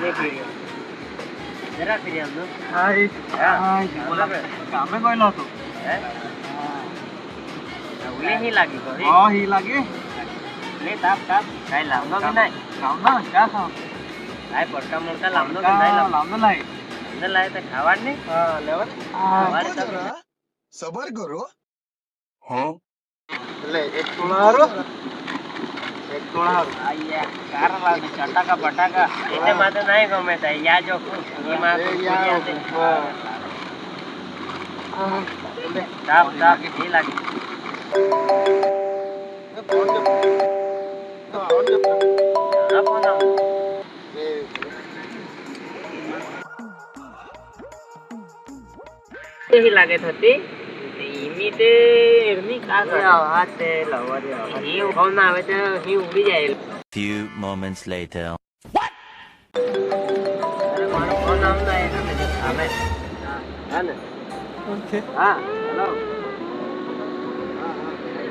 દેખી જરા ફરી આવજો. હા બોલા કામે કોઈ નતો હે ઉલે હી લાગી તો હા હી લાગે લે તાપ કાઈ લાવનો કે નહીં લાવના ક્યાં ખાવ કાઈ પડકા મોડકા લાવનો કે નહીં લાવના લાય અંદર લાય તો ખાવાનું નહીં હા લેવા સબર કરો લે એક તોળા હારો આયા કાર લાવ ચટાકા બટાકા એટલે માતે નહીં ગમે તા યા જો એમાં તાપ એ લાગી લાગે થતી ઈમી તે એરની કા કરે આ તે લવર હી ફોન આવે તો હી ઉડી જાય. Few moments later. અરે મારો ફોન આવતો એને મે આવે હા ને ઓકે હા હેલો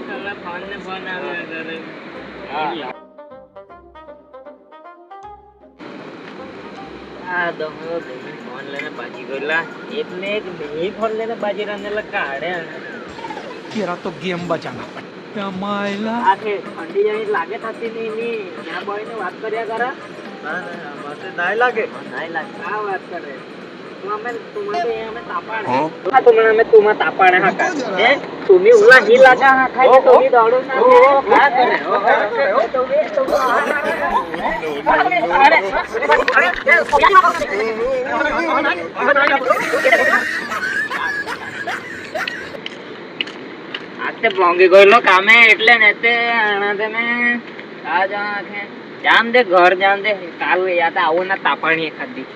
હા ફોન આવે ઘરે હા આ દમો ફોન લઈને બાજી ગયેલા એટલે એક નહીં ફોન લઈને બાજી રનેલા કાઢે तेरा तो गेम बचाना पड़ेगा मायला આખે ઠંડી જેવી લાગે થતી નહીં ત્યાં બોય ને વાત કર્યા કરા मते नहीं लागे નહીં લાગે આ વાત કરે તું અમે તાપાડે હા તુમે તાપાડે હા કા હે તુમી ઉલા હી લાગા હા ખાઈ તો વી દોડો ના હા કરે તો વે તો આતે પોંગી ગયેલો કામે એટલે ને તે આણા તેને આ જાણ જાન દે ઘર જાન દે કાલ યાદ આવો ના તાપાણી ખાધી